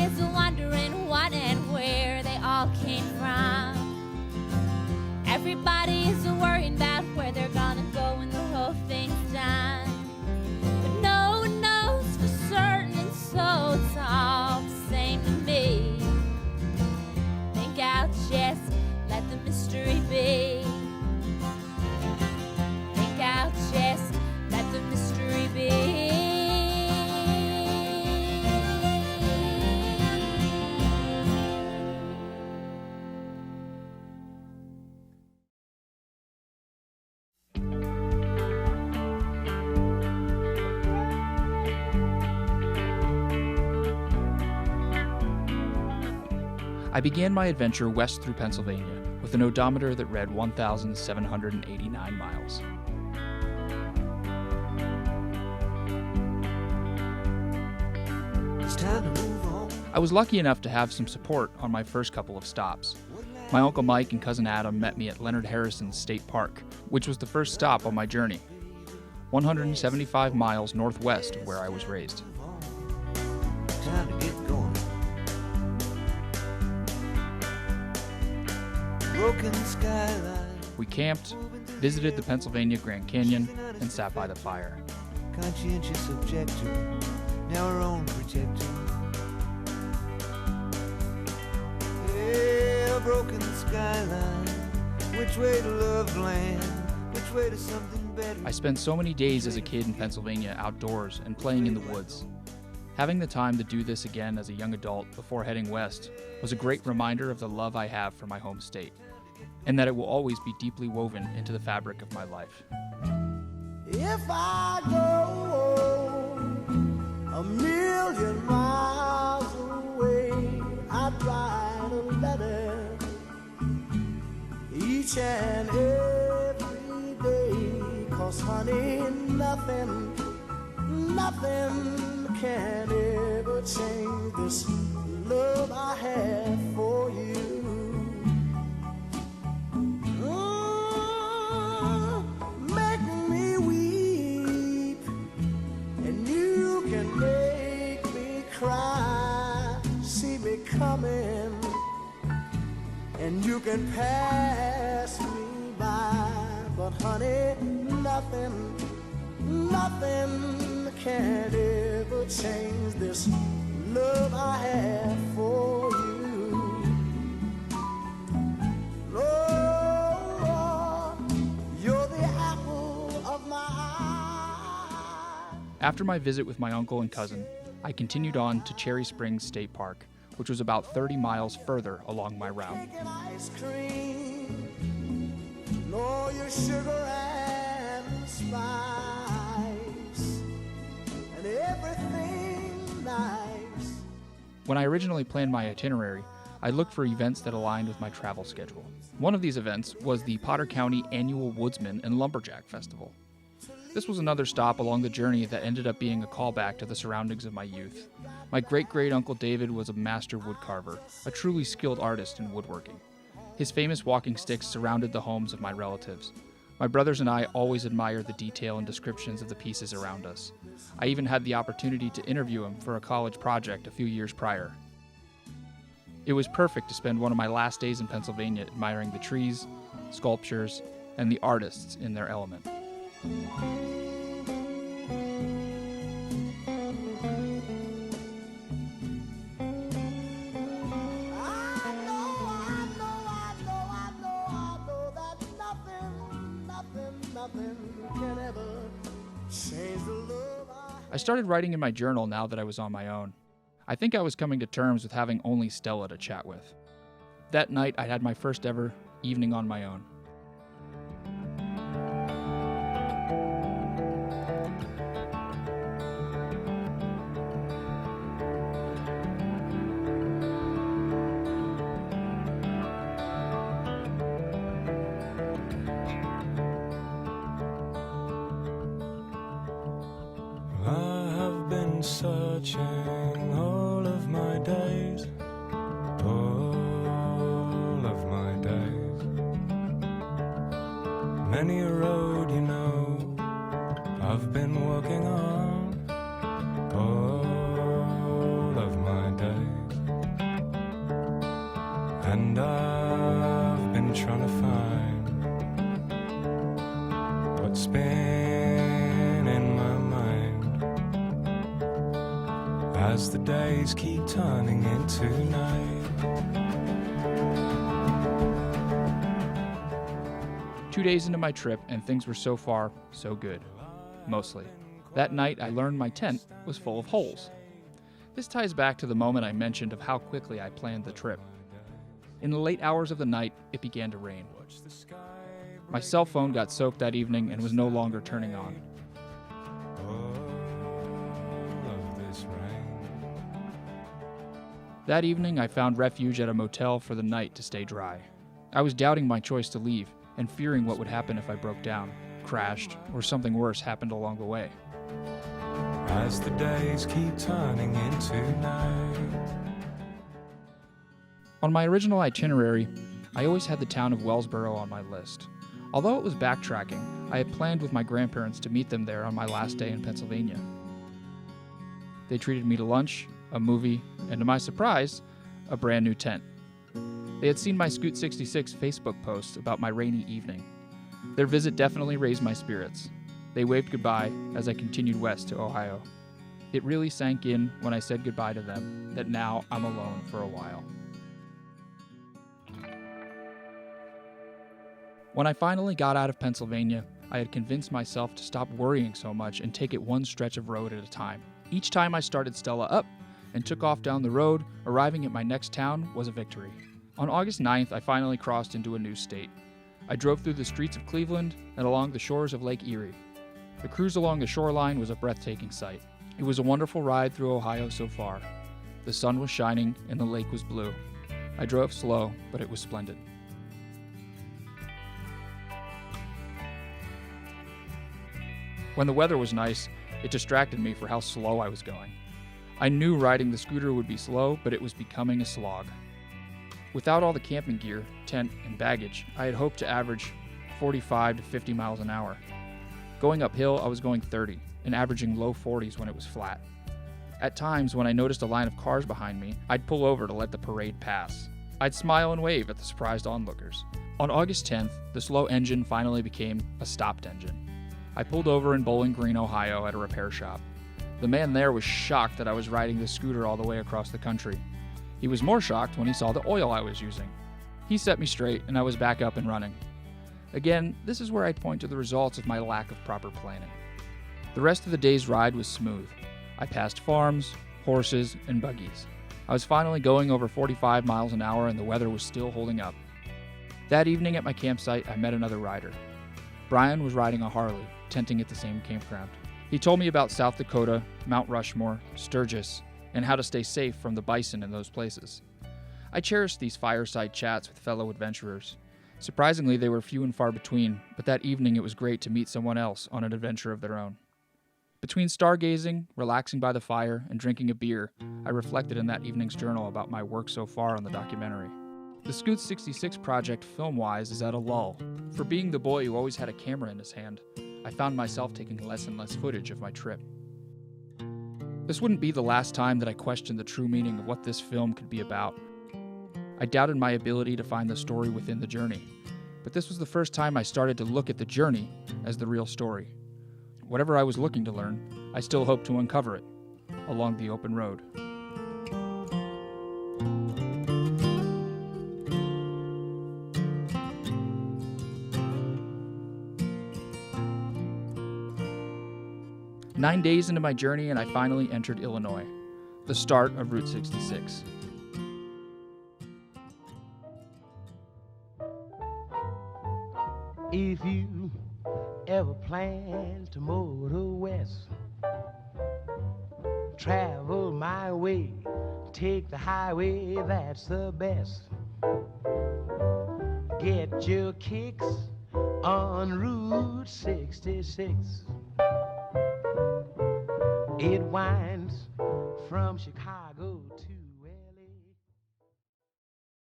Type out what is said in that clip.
Everybody's wondering what and where they all came from. Everybody's worrying about where they're gonna go when the whole thing's done. But no one knows for certain, and so it's all the same to me. Think I'll just let the mystery be. Think I'll just let the mystery be. I began my adventure west through Pennsylvania with an odometer that read 1,789 miles. It's time to move on. I was lucky enough to have some support on my first couple of stops. My Uncle Mike and Cousin Adam met me at Leonard Harrison's State Park, which was the first stop on my journey, 175 miles northwest of where I was raised. Time to get going. Broken skyline. We camped, visited the Pennsylvania Grand Canyon, and sat by the fire. Conscientious objector, now our own protector. Yeah, broken skyline. Which way to love land? Which way to something better? I spent so many days as a kid in Pennsylvania outdoors and playing in the woods. Having the time to do this again as a young adult before heading west was a great reminder of the love I have for my home state, and that it will always be deeply woven into the fabric of my life. If I go a million miles away, I'd write a letter each and every day. 'Cause honey, nothing can ever change this love I have for you. Make me weep, and you can make me cry. See me coming, and you can pass me by. But honey, nothing can ever change this love I have for you. Lord, you're the apple of my eye. After my visit with my uncle and cousin, I continued on to Cherry Springs State Park, which was about 30 miles further along my route. Making ice cream, nor your sugar and spice, and everything nice. When I originally planned my itinerary, I looked for events that aligned with my travel schedule. One of these events was the Potter County Annual Woodsman and Lumberjack Festival. This was another stop along the journey that ended up being a callback to the surroundings of my youth. My great-great-uncle David was a master woodcarver, a truly skilled artist in woodworking. His famous walking sticks surrounded the homes of my relatives. My brothers and I always admired the detail and descriptions of the pieces around us. I even had the opportunity to interview him for a college project a few years prior. It was perfect to spend one of my last days in Pennsylvania admiring the trees, sculptures, and the artists in their element. I started writing in my journal now that I was on my own. I think I was coming to terms with having only Stella to chat with. That night, I had my first ever evening on my own. I have been searching all of my days, all of my days. Many a road, you know, I've been walking on, all of my days. what's been in my mind as the days keep turning into night. 2 days into my trip, and things were so far so good. Mostly. That night, I learned my tent was full of holes. This ties back to the moment I mentioned of how quickly I planned the trip. In the late hours of the night, it began to rain. My cell phone got soaked that evening and was no longer turning on. That evening, I found refuge at a motel for the night to stay dry. I was doubting my choice to leave and fearing what would happen if I broke down, crashed, or something worse happened along the way. As the days keep turning into night. On my original itinerary, I always had the town of Wellsboro on my list. Although it was backtracking, I had planned with my grandparents to meet them there on my last day in Pennsylvania. They treated me to lunch, a movie, and to my surprise, a brand new tent. They had seen my Scoot 66 Facebook post about my rainy evening. Their visit definitely raised my spirits. They waved goodbye as I continued west to Ohio. It really sank in when I said goodbye to them that now I'm alone for a while. When I finally got out of Pennsylvania, I had convinced myself to stop worrying so much and take it one stretch of road at a time. Each time I started Stella up and took off down the road, arriving at my next town was a victory. On August 9th, I finally crossed into a new state. I drove through the streets of Cleveland and along the shores of Lake Erie. The cruise along the shoreline was a breathtaking sight. It was a wonderful ride through Ohio so far. The sun was shining and the lake was blue. I drove slow, but it was splendid. When the weather was nice, it distracted me for how slow I was going. I knew riding the scooter would be slow, but it was becoming a slog. Without all the camping gear, tent, and baggage, I had hoped to average 45 to 50 miles an hour. Going uphill, I was going 30, and averaging low 40s when it was flat. At times, when I noticed a line of cars behind me, I'd pull over to let the parade pass. I'd smile and wave at the surprised onlookers. On August 10th, the slow engine finally became a stopped engine. I pulled over in Bowling Green, Ohio at a repair shop. The man there was shocked that I was riding the scooter all the way across the country. He was more shocked when he saw the oil I was using. He set me straight and I was back up and running. Again, this is where I point to the results of my lack of proper planning. The rest of the day's ride was smooth. I passed farms, horses, and buggies. I was finally going over 45 miles an hour and the weather was still holding up. That evening at my campsite, I met another rider. Brian was riding a Harley, tenting at the same campground. He told me about South Dakota, Mount Rushmore, Sturgis, and how to stay safe from the bison in those places. I cherished these fireside chats with fellow adventurers. Surprisingly, they were few and far between, but that evening it was great to meet someone else on an adventure of their own. Between stargazing, relaxing by the fire, and drinking a beer, I reflected in that evening's journal about my work so far on the documentary. The Scoot 66 project film-wise is at a lull. For being the boy who always had a camera in his hand, I found myself taking less and less footage of my trip. This wouldn't be the last time that I questioned the true meaning of what this film could be about. I doubted my ability to find the story within the journey, but this was the first time I started to look at the journey as the real story. Whatever I was looking to learn, I still hope to uncover it along the open road. Nine days into my journey, and I finally entered Illinois, the start of Route 66. If you ever plan to motor west, travel my way, take the highway, that's the best. Get your kicks on Route 66. It winds from Chicago